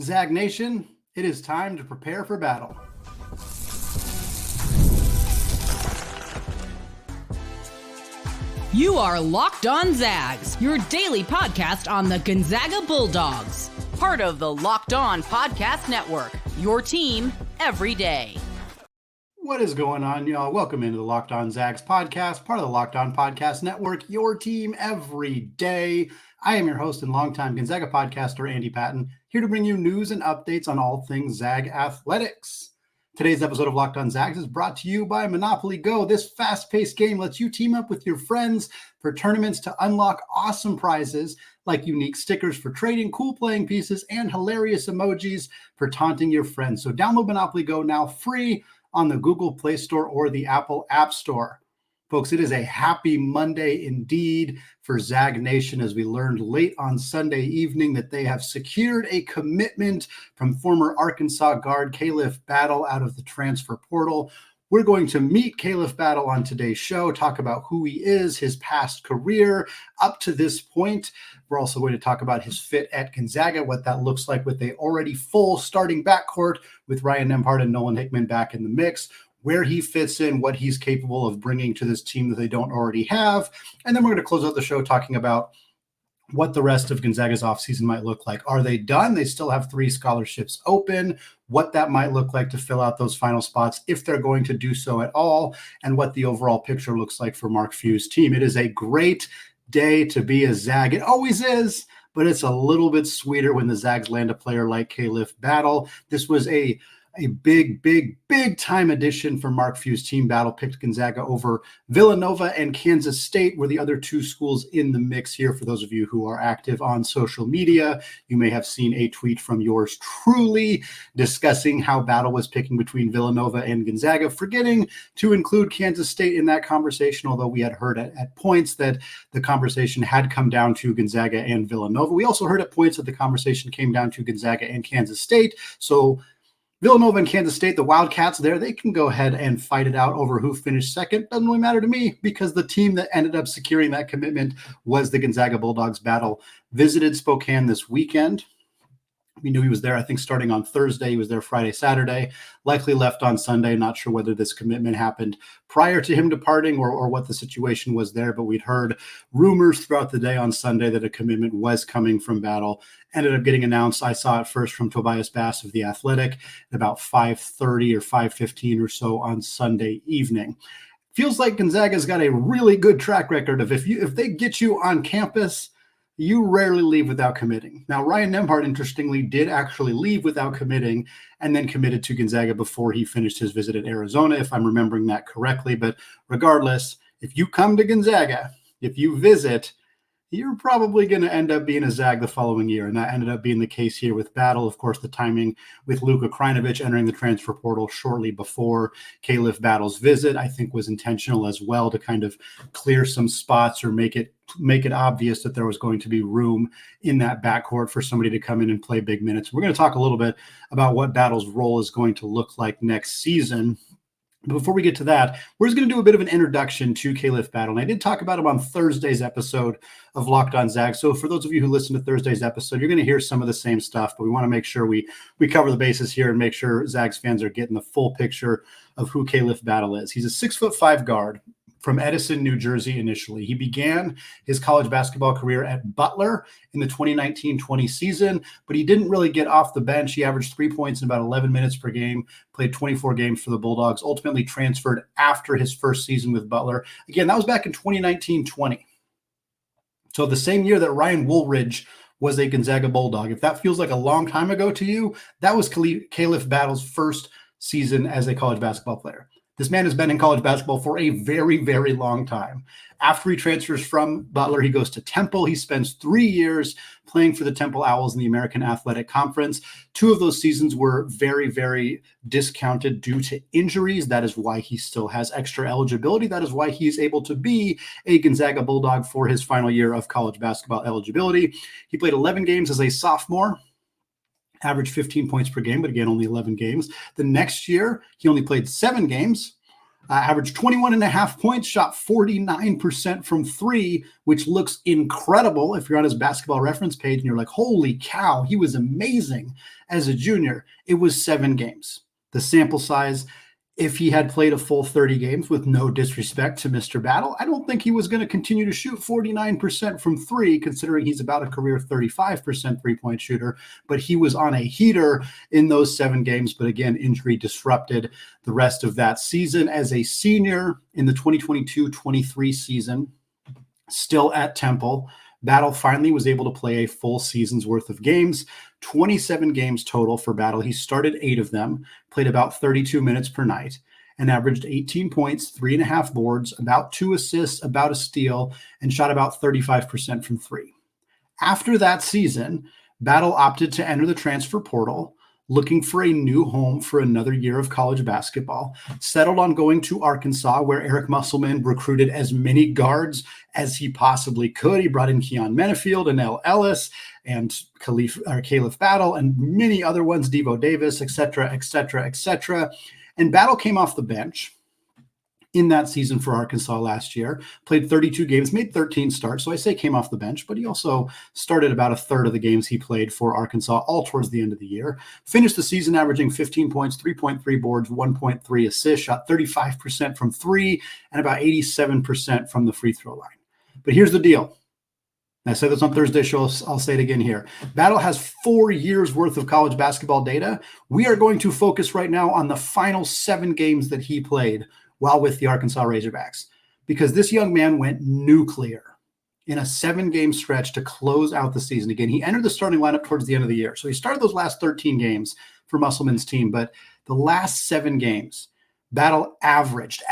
Zag Nation, it is time to prepare for battle. You are Locked On Zags, your daily podcast on the Gonzaga Bulldogs. Part of the Locked On Podcast Network, your team every day. What is going on, y'all? Welcome into the Locked On Zags podcast, part of the Locked On Podcast Network, your team every day. I am your host and longtime Gonzaga podcaster, Andy Patton, here to bring you news and updates on all things Zag athletics. Today's episode of Locked On Zags is brought to you by Monopoly Go. This fast-paced game lets you team up with your friends for tournaments to unlock awesome prizes like unique stickers for trading, cool playing pieces, and hilarious emojis for taunting your friends. So download Monopoly Go now free on the Google Play Store or the Apple App Store. Folks, it is a happy Monday indeed for Zag Nation as we learned late on Sunday evening that they have secured a commitment from former Arkansas guard Khalif Battle out of the transfer portal. We're going to meet Khalif Battle on today's show, talk about who he is, his past career up to this point. We're also going to talk about his fit at Gonzaga, what that looks like with a already full starting backcourt with Ryan Nembhard and Nolan Hickman back in the mix, where he fits in, what he's capable of bringing to this team that they don't already have. And then we're going to close out the show talking about what the rest of Gonzaga's offseason might look like. Are they done? They still have 3 scholarships open, what that might look like to fill out those final spots, if they're going to do so at all, and what the overall picture looks like for Mark Few's team. It is a great day to be a Zag. It always is, but it's a little bit sweeter when the Zags land a player like Khalif Battle. This was a big time addition for Mark Few's team. Battle picked Gonzaga over Villanova and Kansas State were the other 2 schools in the mix here. For those of you who are active on social media, you may have seen a tweet from yours truly discussing how Battle was picking between Villanova and Gonzaga, forgetting to include Kansas State in that conversation, although we had heard at points that the conversation had come down to Gonzaga and Villanova. We also heard at points that the conversation came down to Gonzaga and Kansas State. So Villanova and Kansas State, the Wildcats there, they can go ahead and fight it out over who finished second. Doesn't really matter to me because the team that ended up securing that commitment was the Gonzaga Bulldogs. Battle visited Spokane this weekend. We knew he was there, I think, starting on Thursday. He was there Friday, Saturday, likely left on Sunday. Not sure whether this commitment happened prior to him departing or what the situation was there, but we'd heard rumors throughout the day on Sunday that a commitment was coming from Battle. Ended up getting announced. I saw it first from Tobias Bass of The Athletic at about 5:30 or 5:15 or so on Sunday evening. Feels like Gonzaga's got a really good track record of if they get you on campus, you rarely leave without committing. Now, Ryan Nembhard, interestingly, did actually leave without committing and then committed to Gonzaga before he finished his visit at Arizona, if I'm remembering that correctly. But regardless, if you come to Gonzaga, if you visit, you're probably going to end up being a Zag the following year. And that ended up being the case here with Battle. Of course, the timing with Luka Krinovich entering the transfer portal shortly before Khalif Battle's visit, I think was intentional as well to kind of clear some spots or make it obvious that there was going to be room in that backcourt for somebody to come in and play big minutes. We're going to talk a little bit about what Battle's role is going to look like next season. But before we get to that, we're just going to do a bit of an introduction to Khalif Battle. And I did talk about him on Thursday's episode of Locked On Zags. So for those of you who listen to Thursday's episode, you're going to hear some of the same stuff, but we want to make sure we cover the bases here and make sure Zags fans are getting the full picture of who Khalif Battle is. He's a 6'5" guard from Edison, New Jersey initially. He began his college basketball career at Butler in the 2019-20 season, but he didn't really get off the bench. He averaged 3 points in about 11 minutes per game, played 24 games for the Bulldogs, ultimately transferred after his first season with Butler. Again, that was back in 2019-20. So the same year that Ryan Woolridge was a Gonzaga Bulldog. If that feels like a long time ago to you, that was Khalif Battle's first season as a college basketball player. This man has been in college basketball for a very, very long time. After he transfers from Butler, he goes to Temple. He spends 3 years playing for the Temple Owls in the American Athletic Conference. 2 of those seasons were very, very discounted due to injuries. That is why he still has extra eligibility. That is why he is able to be a Gonzaga Bulldog for his final year of college basketball eligibility. He played 11 games as a sophomore, averaged 15 points per game, but again, only 11 games. The next year, he only played 7 games, Averaged 21 and a half points, shot 49% from three, which looks incredible if you're on his basketball reference page and you're like, holy cow, he was amazing as a junior. It was 7 games. The sample size, if he had played a full 30 games, with no disrespect to Mr. Battle, I don't think he was going to continue to shoot 49% from three, considering he's about a career 35% three-point shooter. But he was on a heater in those 7 games. But again, injury disrupted the rest of that season. As a senior in the 2022-23 season, still at Temple, Battle finally was able to play a full season's worth of games, 27 games total for Battle. He started 8 of them, played about 32 minutes per night, and averaged 18 points, 3.5 boards, about 2 assists, about a steal, and shot about 35% from three. After that season, Battle opted to enter the transfer portal, looking for a new home for another year of college basketball, settled on going to Arkansas, where Eric Musselman recruited as many guards as he possibly could. He brought in Keon Menefield and L. Ellis and Khalif Battle and many other ones, Devo Davis, et cetera, et cetera, et cetera. And Battle came off the bench in that season for Arkansas last year, played 32 games, made 13 starts. So I say came off the bench, but he also started about a third of the games he played for Arkansas, all towards the end of the year. Finished the season averaging 15 points, 3.3 boards, 1.3 assists, shot 35% from three, and about 87% from the free throw line. But here's the deal. I said this on Thursday's show. I'll say it again here. Battle has 4 years worth of college basketball data. We are going to focus right now on the final 7 games that he played while with the Arkansas Razorbacks, because this young man went nuclear in a 7-game stretch to close out the season. Again, he entered the starting lineup towards the end of the year. So he started those last 13 games for Musselman's team, but the last 7 games, Battle averaged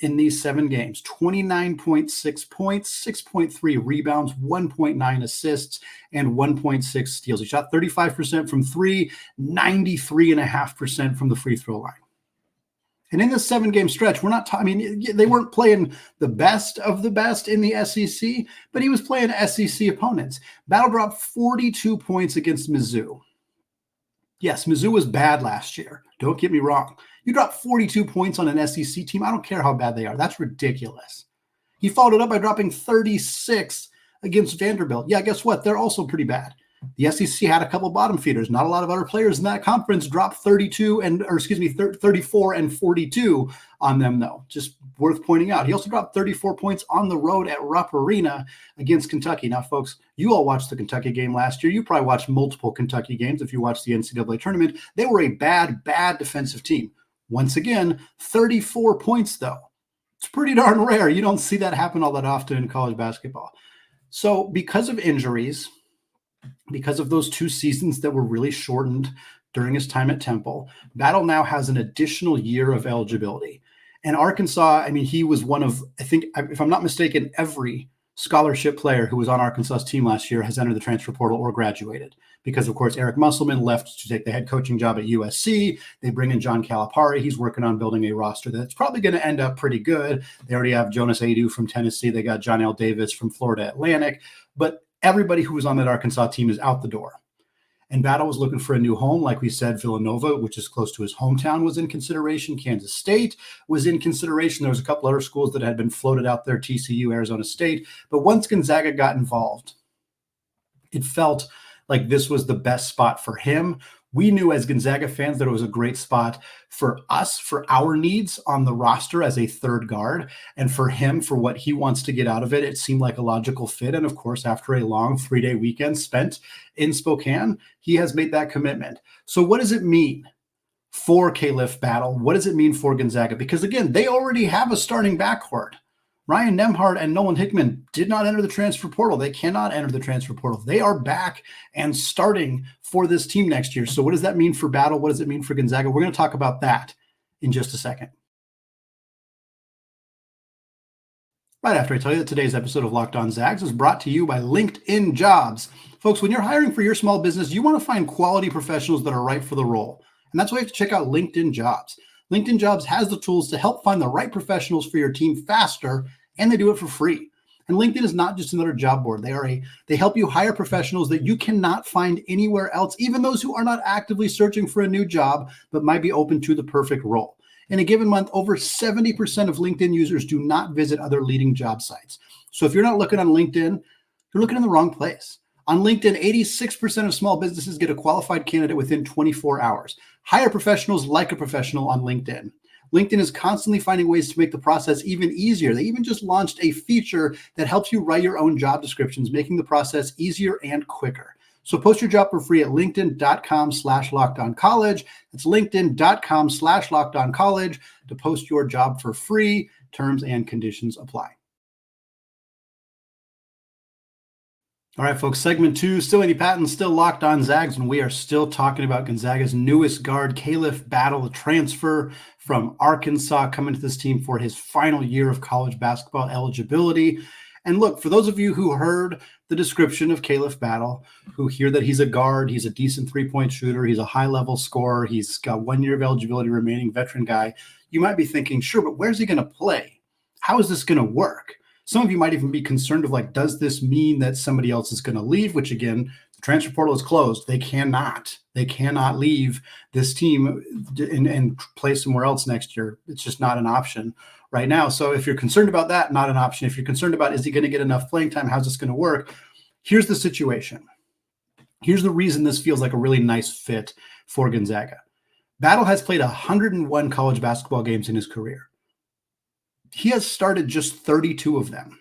in these 7 games, 29.6 points, 6.3 rebounds, 1.9 assists, and 1.6 steals. He shot 35% from three, 93.5% from the free throw line. And in this 7-game stretch, we're not talking, they weren't playing the best of the best in the SEC, but he was playing SEC opponents. Battle dropped 42 points against Mizzou. Yes, Mizzou was bad last year. Don't get me wrong. You drop 42 points on an SEC team, I don't care how bad they are. That's ridiculous. He followed it up by dropping 36 against Vanderbilt. Yeah, guess what? They're also pretty bad. The SEC had a couple bottom feeders. Not a lot of other players in that conference dropped 34 and 42 on them, though. Just worth pointing out. He also dropped 34 points on the road at Rupp Arena against Kentucky. Now, folks, you all watched the Kentucky game last year. You probably watched multiple Kentucky games if you watched the NCAA tournament. They were a bad defensive team. Once again, 34 points, though. It's pretty darn rare. You don't see that happen all that often in college basketball. So because of injuries, because of those 2 seasons that were really shortened during his time at Temple, Battle now has an additional year of eligibility. And Arkansas, I mean, he was one of, I think, if I'm not mistaken, every scholarship player who was on Arkansas's team last year has entered the transfer portal or graduated. Because, of course, Eric Musselman left to take the head coaching job at USC. They bring in John Calipari. He's working on building a roster that's probably going to end up pretty good. They already have Jonas Adu from Tennessee. They got John L. Davis from Florida Atlantic. But everybody who was on that Arkansas team is out the door. And Battle was looking for a new home. Like we said, Villanova, which is close to his hometown, was in consideration. Kansas State was in consideration. There was a couple other schools that had been floated out there, TCU, Arizona State. But once Gonzaga got involved, it felt like this was the best spot for him. We knew as Gonzaga fans that it was a great spot for us, for our needs on the roster as a third guard, and for him, for what he wants to get out of it. It seemed like a logical fit. And of course, after a long 3-day weekend spent in Spokane, he has made that commitment. So what does it mean for Khalif Battle? What does it mean for Gonzaga? Because again, they already have a starting backcourt. Ryan Nembhard and Nolan Hickman did not enter the transfer portal. They cannot enter the transfer portal. They are back and starting for this team next year. So what does that mean for Battle? What does it mean for Gonzaga? We're going to talk about that in just a second. Right after I tell you that today's episode of Locked On Zags is brought to you by LinkedIn Jobs. Folks, when you're hiring for your small business, you want to find quality professionals that are right for the role. And that's why you have to check out LinkedIn Jobs. LinkedIn Jobs has the tools to help find the right professionals for your team faster, and they do it for free. And LinkedIn is not just another job board. They help you hire professionals that you cannot find anywhere else, even those who are not actively searching for a new job, but might be open to the perfect role. In a given month, over 70% of LinkedIn users do not visit other leading job sites. So if you're not looking on LinkedIn, you're looking in the wrong place. On LinkedIn, 86% of small businesses get a qualified candidate within 24 hours. Hire professionals like a professional on LinkedIn. LinkedIn is constantly finding ways to make the process even easier. They even just launched a feature that helps you write your own job descriptions, making the process easier and quicker. So post your job for free at linkedin.com/lockedoncollege. That's linkedin.com/lockedoncollege to post your job for free. Terms and conditions apply. All right, folks, segment 2, still Andy Patton, still Locked On Zags, and we are still talking about Gonzaga's newest guard, Khalif Battle, the transfer from Arkansas, coming to this team for his final year of college basketball eligibility. And look, for those of you who heard the description of Khalif Battle, who hear that he's a guard, he's a decent three-point shooter, he's a high-level scorer, he's got 1 year of eligibility remaining, veteran guy, you might be thinking, sure, but where's he going to play? How is this going to work? Some of you might even be concerned of, like, does this mean that somebody else is going to leave? Which, again, the transfer portal is closed. They cannot leave this team and play somewhere else next year. It's just not an option right now. So if you're concerned about that, not an option. If you're concerned about, is he going to get enough playing time? How's this going to work? Here's the situation. Here's the reason this feels like a really nice fit for Gonzaga. Battle has played 101 college basketball games in his career. He has started just 32 of them.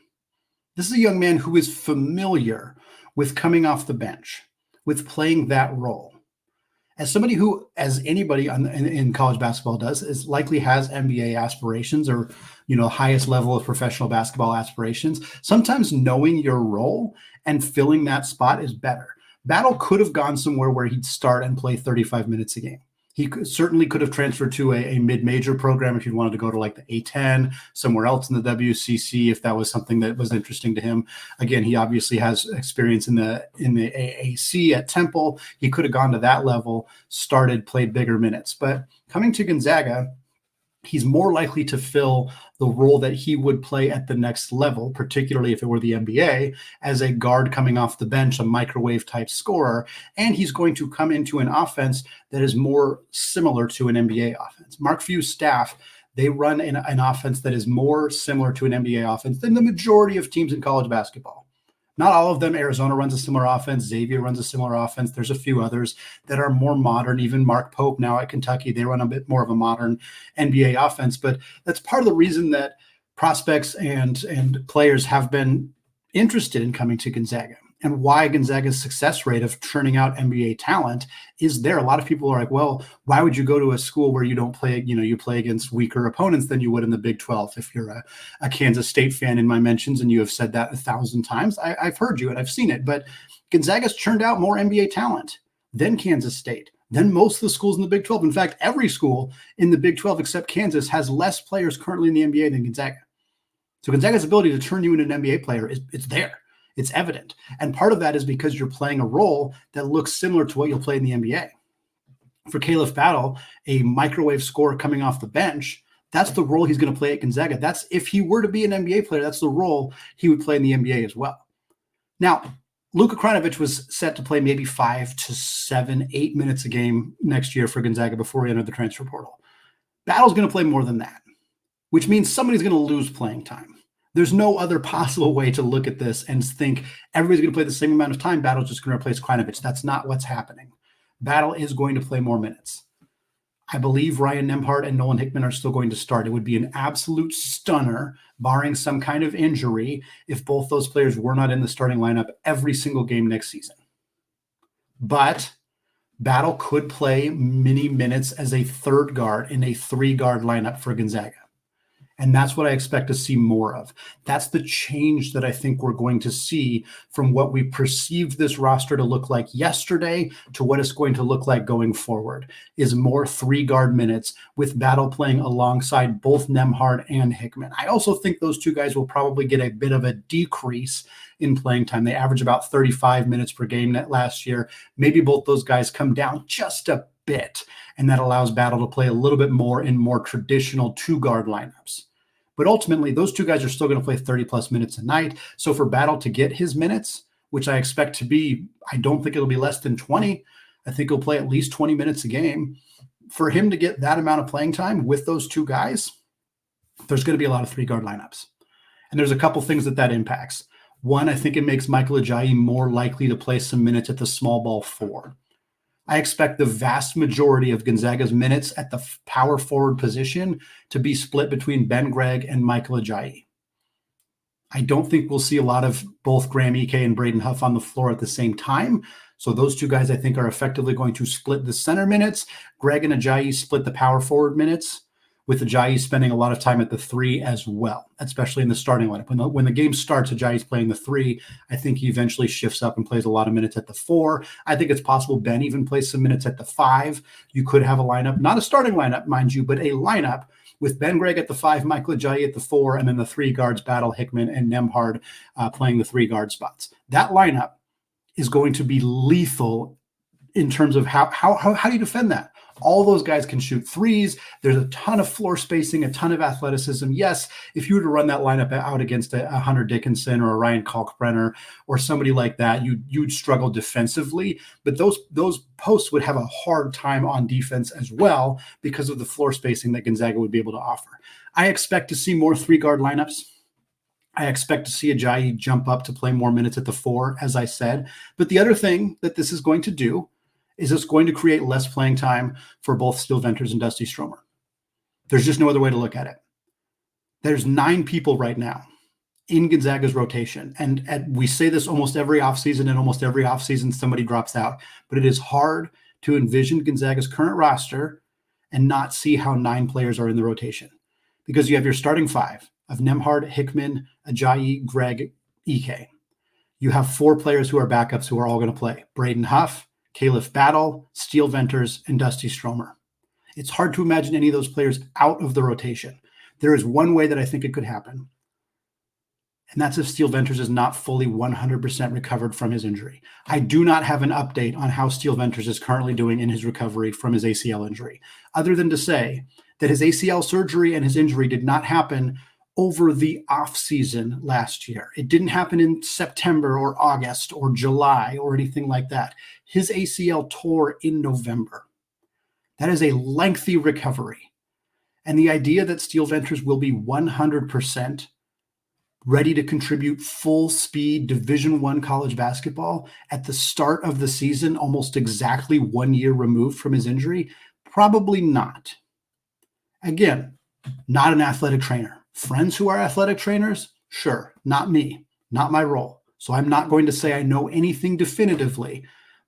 This is a young man who is familiar with coming off the bench, with playing that role. As somebody who, as anybody in college basketball does, is likely has NBA aspirations or, highest level of professional basketball aspirations, sometimes knowing your role and filling that spot is better. Battle could have gone somewhere where he'd start and play 35 minutes a game. He certainly could have transferred to a mid-major program if he wanted to go to like the A10, somewhere else in the WCC, if that was something that was interesting to him. Again, he obviously has experience in the AAC at Temple. He could have gone to that level, played bigger minutes. But coming to Gonzaga, he's more likely to fill the role that he would play at the next level, particularly if it were the NBA, as a guard coming off the bench, a microwave type scorer. And he's going to come into an offense that is more similar to an NBA offense. Mark Few's staff, they run an offense that is more similar to an NBA offense than the majority of teams in college basketball. Not all of them. Arizona runs a similar offense. Xavier runs a similar offense. There's a few others that are more modern. Even Mark Pope now at Kentucky, they run a bit more of a modern NBA offense. But that's part of the reason that prospects and players have been interested in coming to Gonzaga, and why Gonzaga's success rate of churning out NBA talent is there. A lot of people are like, well, why would you go to a school where you don't play, you play against weaker opponents than you would in the Big 12? If you're a Kansas State fan in my mentions, and you have said that 1,000 times, I've heard you and I've seen it. But Gonzaga's churned out more NBA talent than Kansas State, than most of the schools in the Big 12. In fact, every school in the Big 12 except Kansas has less players currently in the NBA than Gonzaga. So Gonzaga's ability to turn you into an NBA player it's there. It's evident. And part of that is because you're playing a role that looks similar to what you'll play in the NBA. For Khalif Battle, a microwave scorer coming off the bench, that's the role he's going to play at Gonzaga. That's, if he were to be an NBA player, that's the role he would play in the NBA as well. Now, Luka Krajinovic was set to play maybe 5 to 7, 8 minutes a game next year for Gonzaga before he entered the transfer portal. Battle's going to play more than that, which means somebody's going to lose playing time. There's no other possible way to look at this and think everybody's going to play the same amount of time. Battle's just going to replace Krajinovic. That's not what's happening. Battle is going to play more minutes. I believe Ryan Nembhard and Nolan Hickman are still going to start. It would be an absolute stunner, barring some kind of injury, if both those players were not in the starting lineup every single game next season. But Battle could play many minutes as a third guard in a 3-guard lineup for Gonzaga. And that's what I expect to see more of. That's the change that I think we're going to see from what we perceived this roster to look like yesterday to what it's going to look like going forward, is more 3-guard minutes with Battle playing alongside both Nembhard and Hickman. I also think those two guys will probably get a bit of a decrease in playing time. They average about 35 minutes per game net last year. Maybe both those guys come down just a bit, and that allows Battle to play a little bit more in more traditional 2-guard lineups. But ultimately, those two guys are still going to play 30-plus minutes a night. So for Battle to get his minutes, which I expect to be, I don't think it'll be less than 20. I think he'll play at least 20 minutes a game. for him to get that amount of playing time with those two guys, there's going to be a lot of three-guard lineups. And there's a couple things that impacts. One, I think it makes Michael Ajayi more likely to play some minutes at the small ball 4. I expect the vast majority of Gonzaga's minutes at the power forward position to be split between Ben Gregg and Michael Ajayi. I don't think we'll see a lot of both Graham Ike and Braden Huff on the floor at the same time. So those two guys, I think, are effectively going to split the center minutes. Gregg and Ajayi split the power forward minutes, with Ajayi spending a lot of time at the 3 as well, especially in the starting lineup. When the game starts, Ajayi's playing the 3. I think he eventually shifts up and plays a lot of minutes at the 4. I think it's possible Ben even plays some minutes at the 5. You could have a lineup, not a starting lineup, mind you, but a lineup with Ben Gregg at the 5, Michael Ajayi at the 4, and then the 3 guards, Battle, Hickman, and Nembhard playing the 3 guard spots. That lineup is going to be lethal in terms of how do you defend that? All those guys can shoot threes. There's a ton of floor spacing, a ton of athleticism. Yes, if you were to run that lineup out against a Hunter Dickinson or a Ryan Kalkbrenner or somebody like that, you'd struggle defensively. But those posts would have a hard time on defense as well because of the floor spacing that Gonzaga would be able to offer. I expect to see more 3-guard lineups. I expect to see Ajayi jump up to play more minutes at the 4, as I said. But the other thing that this is going to do is it's going to create less playing time for both Steele Venters and Dusty Stromer. There's just no other way to look at it. There's 9 people right now in Gonzaga's rotation. And we say this almost every offseason, and almost every offseason somebody drops out. But it is hard to envision Gonzaga's current roster and not see how 9 players are in the rotation. Because you have your starting 5 of Nembhard, Hickman, Ajayi, Gregg, Ike. You have 4 players who are backups who are all going to play. Braden Huff, Khalif Battle, Steele Venters, and Dusty Stromer. It's hard to imagine any of those players out of the rotation. There is one way that I think it could happen, and that's if Steele Venters is not fully 100% recovered from his injury. I do not have an update on how Steele Venters is currently doing in his recovery from his ACL injury, other than to say that his ACL surgery and his injury did not happen over the off-season last year. It didn't happen in September or August or July or anything like that. His ACL tore in November. That is a lengthy recovery. And the idea that Steele Venters will be 100% ready to contribute full speed Division I college basketball at the start of the season, almost exactly 1 year removed from his injury, probably not. Again, not an athletic trainer. Friends who are athletic trainers? Sure, not me, not my role. So I'm not going to say I know anything definitively,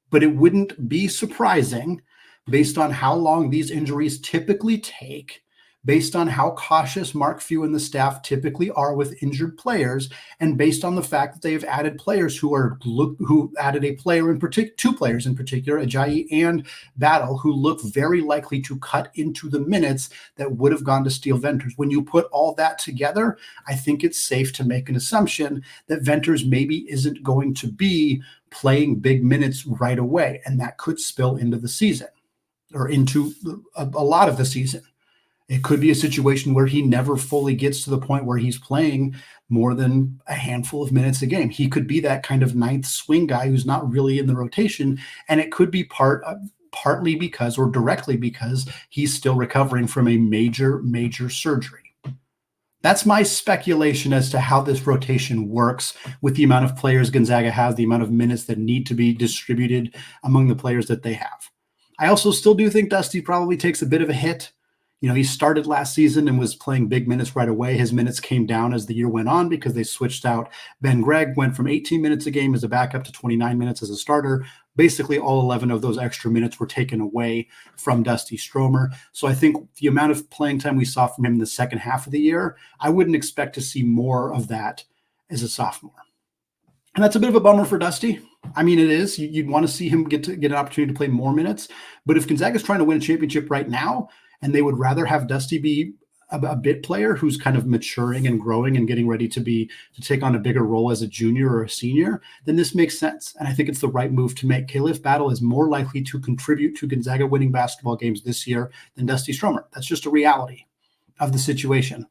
but it wouldn't be surprising based on how long these injuries typically take, based on how cautious Mark Few and the staff typically are with injured players, and based on the fact that they have added players who added a player in particular, 2 players in particular, Ajayi and Battle, who look very likely to cut into the minutes that would have gone to Steele Venters. When you put all that together, I think it's safe to make an assumption that Venters maybe isn't going to be playing big minutes right away, and that could spill into the season or into a lot of the season. It could be a situation where he never fully gets to the point where he's playing more than a handful of minutes a game. He could be that kind of 9th swing guy who's not really in the rotation, and it could be partly because or directly because he's still recovering from a major surgery. That's my speculation as to how this rotation works with the amount of players Gonzaga has, the amount of minutes that need to be distributed among the players that they have. I also still do think Dusty probably takes a bit of a hit. You know, he started last season and was playing big minutes right away. His minutes came down as the year went on because they switched out. Ben Gregg went from 18 minutes a game as a backup to 29 minutes as a starter. Basically, all 11 of those extra minutes were taken away from Dusty Stromer. So I think the amount of playing time we saw from him in the second half of the year, I wouldn't expect to see more of that as a sophomore. And that's a bit of a bummer for Dusty. I mean, it is. You'd want to see him get an opportunity to play more minutes. But if Gonzaga's trying to win a championship right now, and they would rather have Dusty be a bit player who's kind of maturing and growing and getting ready to take on a bigger role as a junior or a senior, then this makes sense. And I think it's the right move to make. Khalif Battle is more likely to contribute to Gonzaga winning basketball games this year than Dusty Stromer. That's just a reality of the situation.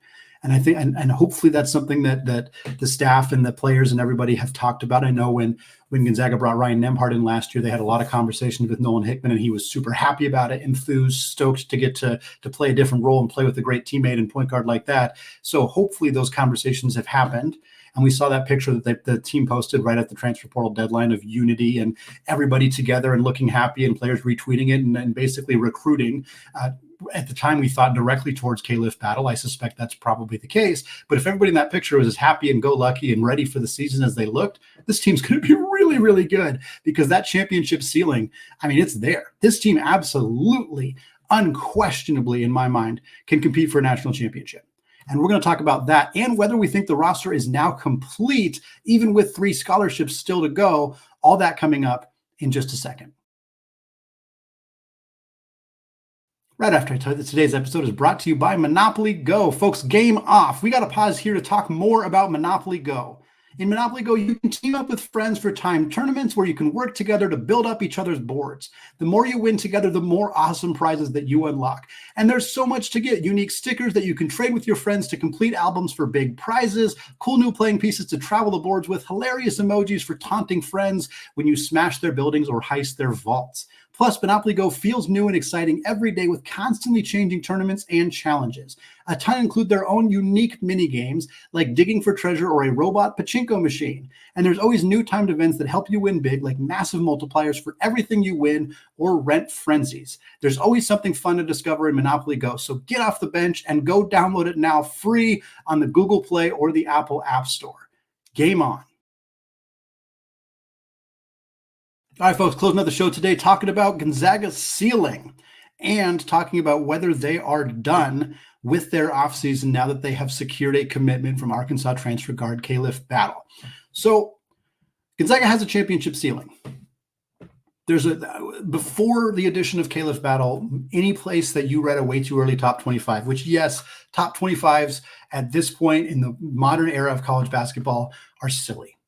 And I think, and hopefully that's something that the staff and the players and everybody have talked about. I know when Gonzaga brought Ryan Nembhard in last year, they had a lot of conversations with Nolan Hickman, and he was super happy about it, enthused, stoked to get to play a different role and play with a great teammate and point guard like that. So hopefully those conversations have happened. And we saw that picture that the team posted right at the transfer portal deadline of unity and everybody together and looking happy and players retweeting it and basically recruiting. At the time, we thought directly towards Khalif Battle. I suspect that's probably the case. But if everybody in that picture was as happy and go lucky and ready for the season as they looked, this team's going to be really, really good because that championship ceiling, I mean, it's there. This team absolutely, unquestionably, in my mind, can compete for a national championship. And we're going to talk about that and whether we think the roster is now complete, even with 3 scholarships still to go. All that coming up in just a second. Right after I tell you that today's episode is brought to you by Monopoly Go. Folks, game off. We got to pause here to talk more about Monopoly Go. In Monopoly Go, you can team up with friends for timed tournaments where you can work together to build up each other's boards. The more you win together, the more awesome prizes that you unlock. And there's so much to get. Unique stickers that you can trade with your friends to complete albums for big prizes, cool new playing pieces to travel the boards with, hilarious emojis for taunting friends when you smash their buildings or heist their vaults. Plus, Monopoly Go feels new and exciting every day with constantly changing tournaments and challenges. A ton include their own unique mini games like digging for treasure or a robot pachinko machine. And there's always new timed events that help you win big, like massive multipliers for everything you win or rent frenzies. There's always something fun to discover in Monopoly Go, so get off the bench and go download it now free on the Google Play or the Apple App Store. Game on. All right, folks, closing out the show today talking about Gonzaga's ceiling and talking about whether they are done with their offseason now that they have secured a commitment from Arkansas transfer guard Khalif Battle. So Gonzaga has a championship ceiling. Before the addition of Khalif Battle, any place that you read a way too early top 25, which yes, top 25s at this point in the modern era of college basketball are silly.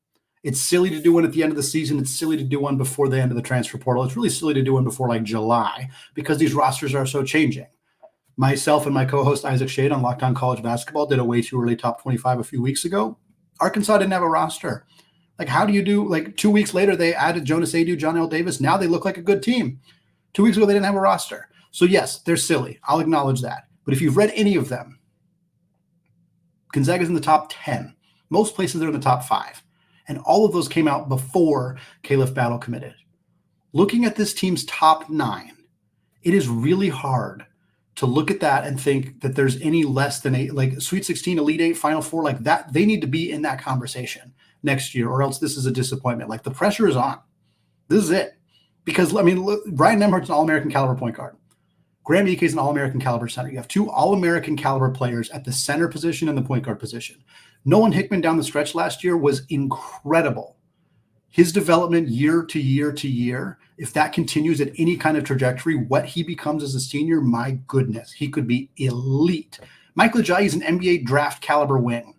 It's silly to do one at the end of the season. It's silly to do one before the end of the transfer portal. It's really silly to do one before like July because these rosters are so changing. Myself and my co-host Isaac Shade on Locked On College Basketball did a way too early top 25 a few weeks ago. Arkansas didn't have a roster. Like, how do you do, like 2 weeks later, they added Jonas Adu, John L. Davis. Now they look like a good team. 2 weeks ago, they didn't have a roster. So yes, they're silly. I'll acknowledge that. But if you've read any of them, Gonzaga's in the top 10. Most places they're in the top 5. And all of those came out before Khalif Battle committed. Looking at this team's top 9, it is really hard to look at that and think that there's any less than like Sweet 16, Elite 8, Final 4, like that. They need to be in that conversation next year, or else this is a disappointment. Like the pressure is on. This is it. Because, I mean, look, Brian Nembhard's an All-American caliber point guard. Graham Ike is an All-American caliber center. You have 2 All-American caliber players at the center position and the point guard position. Nolan Hickman down the stretch last year was incredible. His development year to year to year, if that continues at any kind of trajectory, what he becomes as a senior, my goodness, he could be elite. Michael Ajayi is an NBA draft caliber wing.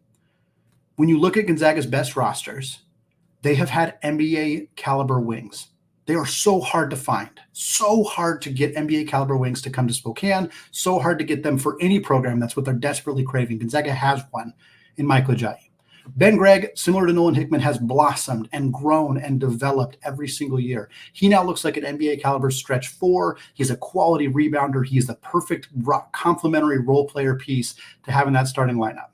When you look at Gonzaga's best rosters, they have had NBA caliber wings. They are so hard to find, so hard to get NBA caliber wings to come to Spokane, so hard to get them for any program. That's what they're desperately craving. Gonzaga has one in Michael Ajayi. Ben Gregg, similar to Nolan Hickman, has blossomed and grown and developed every single year. He now looks like an NBA caliber stretch 4. He's a quality rebounder. He's the perfect complementary role player piece to have in that starting lineup.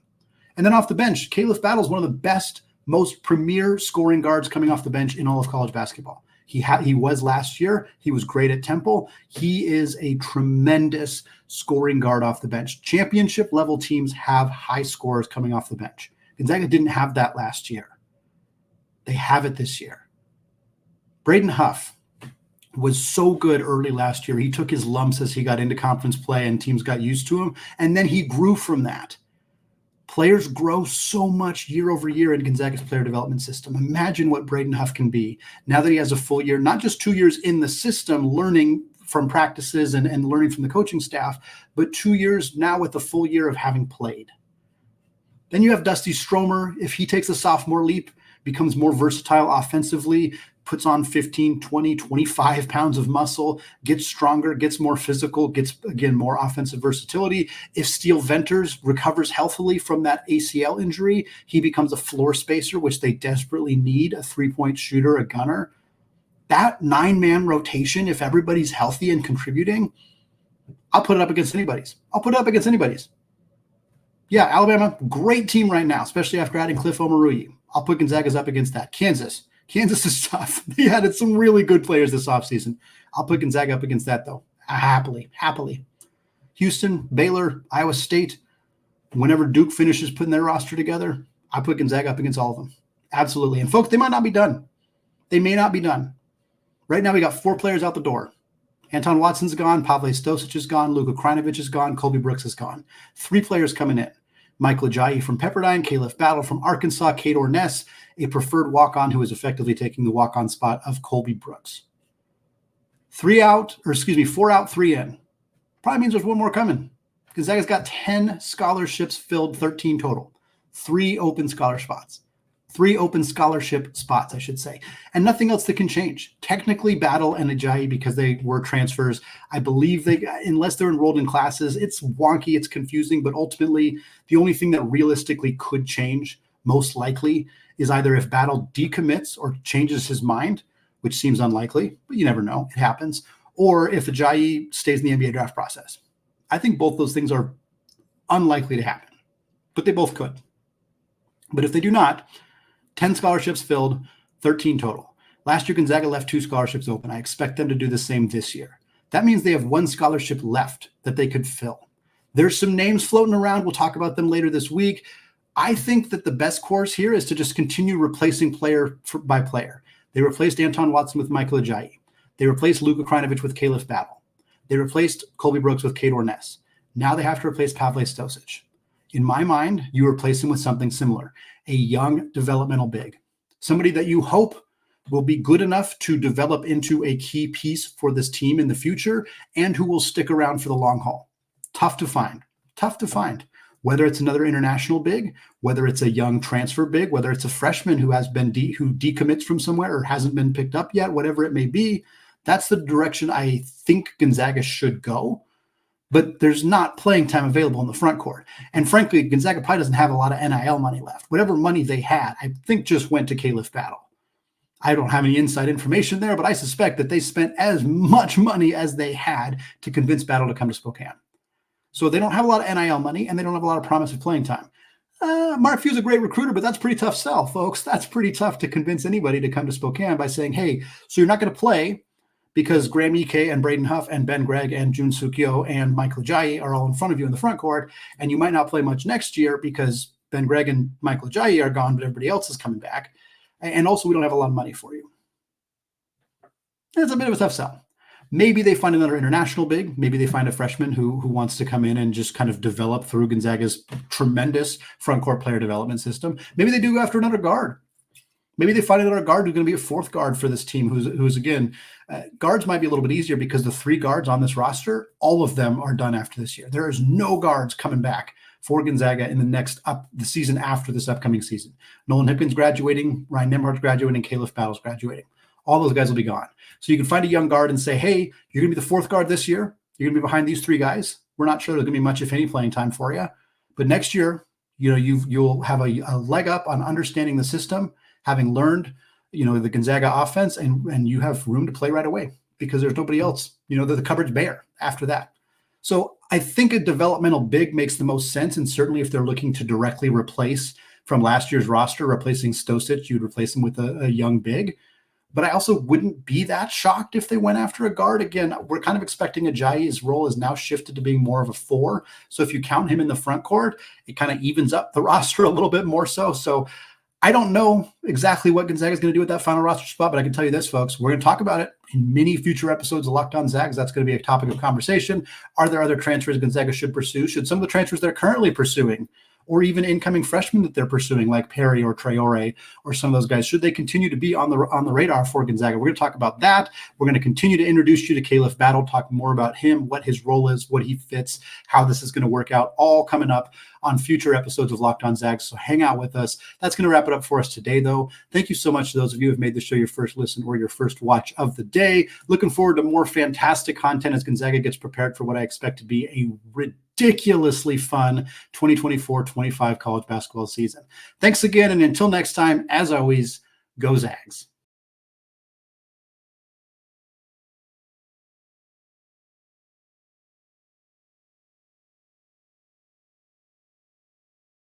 And then off the bench, Khalif Battle is one of the best, most premier scoring guards coming off the bench in all of college basketball. He was last year. He was great at Temple. He is a tremendous scoring guard off the bench. Championship level teams have high scorers coming off the bench. Gonzaga didn't have that last year. They have it this year. Braden Huff was so good early last year. He took his lumps as he got into conference play and teams got used to him. And then he grew from that. Players grow so much year over year in Gonzaga's player development system. Imagine what Braden Huff can be now that he has a full year, not just 2 years in the system, learning from practices and learning from the coaching staff, but 2 years now with a full year of having played. Then you have Dusty Stromer. If he takes a sophomore leap, becomes more versatile offensively, puts on 15, 20, 25 pounds of muscle, gets stronger, gets more physical, gets, again, more offensive versatility. If Steele Venters recovers healthily from that ACL injury, he becomes a floor spacer, which they desperately need, a three-point shooter, a gunner. That 9-man rotation, if everybody's healthy and contributing, I'll put it up against anybody's. Yeah, Alabama, great team right now, especially after adding Cliff Omoruyi. I'll put Gonzaga's up against that. Kansas is tough. They added some really good players this offseason. I'll put Gonzaga up against that, though. Happily. Houston, Baylor, Iowa State. Whenever Duke finishes putting their roster together, I put Gonzaga up against all of them. Absolutely. And folks, they might not be done. They may not be done. Right now we got 4 players out the door. Anton Watson's gone. Pavle Stosic is gone. Luka Krajinovic is gone. Colby Brooks is gone. 3 players coming in. Michael Ajayi from Pepperdine, Khalif Battle from Arkansas, Kador Ness, a preferred walk-on who is effectively taking the walk-on spot of Colby Brooks. 4 out, 3 in. Probably means there's one more coming. Gonzaga's got 10 scholarships filled, 13 total. 3 open scholarship spots, I should say. And nothing else that can change. Technically, Battle and Ajayi, because they were transfers, I believe unless they're enrolled in classes, it's wonky, it's confusing, but ultimately, the only thing that realistically could change, most likely, is either if Battle decommits or changes his mind, which seems unlikely, but you never know, it happens, or if Ajayi stays in the NBA draft process. I think both those things are unlikely to happen, but they both could. But if they do not, 10 scholarships filled, 13 total. Last year, Gonzaga left 2 scholarships open. I expect them to do the same this year. That means they have 1 scholarship left that they could fill. There's some names floating around. We'll talk about them later this week. I think that the best course here is to just continue replacing player by player. They replaced Anton Watson with Michael Ajayi. They replaced Luka Krajinovic with Khalif Battle. They replaced Colby Brooks with Kador Ness. Now they have to replace Pavle Stosic. In my mind, you replace him with something similar, a young developmental big, somebody that you hope will be good enough to develop into a key piece for this team in the future and who will stick around for the long haul. Tough to find. Whether it's another international big, whether it's a young transfer big, whether it's a freshman who has been who decommits from somewhere or hasn't been picked up yet, whatever it may be, that's the direction I think Gonzaga should go. But there's not playing time available in the front court. And frankly, Gonzaga probably doesn't have a lot of NIL money left. Whatever money they had, I think just went to Khalif Battle. I don't have any inside information there, but I suspect that they spent as much money as they had to convince Battle to come to Spokane. So they don't have a lot of NIL money, and they don't have a lot of promise of playing time. Mark Few's a great recruiter, but that's pretty tough sell, folks. That's pretty tough to convince anybody to come to Spokane by saying, hey, so you're not going to play because Graham Ike and Braden Huff and Ben Gregg and Jun Suk-Yo and Michael Ajayi are all in front of you in the front court, and you might not play much next year because Ben Gregg and Michael Ajayi are gone, but everybody else is coming back. And also, we don't have a lot of money for you. It's a bit of a tough sell. Maybe they find another international big. Maybe they find a freshman who wants to come in and just kind of develop through Gonzaga's tremendous front court player development system. Maybe they do go after another guard. Maybe they find another guard who's going to be a 4th guard for this team, who's again, guards might be a little bit easier because the 3 guards on this roster, all of them are done after this year. There is no guards coming back for Gonzaga in the season after this upcoming season. Nolan Hickman's graduating, Ryan Nembhard's graduating, Khalif Battle's graduating. All those guys will be gone. So you can find a young guard and say, hey, you're going to be the 4th guard this year. You're going to be behind these 3 guys. We're not sure there's going to be much, if any, playing time for you. But next year, you'll have a leg up on understanding the system, having learned, the Gonzaga offense, and you have room to play right away because there's nobody else. The cupboard's bare after that. So I think a developmental big makes the most sense, and certainly if they're looking to directly replace from last year's roster, replacing Stosic, you'd replace him with a young big. But I also wouldn't be that shocked if they went after a guard. Again, we're kind of expecting Ajayi's role is now shifted to being more of a 4. So if you count him in the front court, it kind of evens up the roster a little bit more so. So I don't know exactly what Gonzaga is going to do with that final roster spot, but I can tell you this, folks. We're going to talk about it in many future episodes of Locked On Zags. That's going to be a topic of conversation. Are there other transfers Gonzaga should pursue? Should some of the transfers they're currently pursuing or even incoming freshmen that they're pursuing, like Perry or Traore or some of those guys? Should they continue to be on the radar for Gonzaga? We're going to talk about that. We're going to continue to introduce you to Khalif Battle, talk more about him, what his role is, what he fits, how this is going to work out, all coming up on future episodes of Locked On Zags. So hang out with us. That's going to wrap it up for us today, though. Thank you so much to those of you who have made the show your first listen or your first watch of the day. Looking forward to more fantastic content as Gonzaga gets prepared for what I expect to be a ridiculously fun 2024-25 college basketball season. Thanks again, and until next time, as always, go Zags.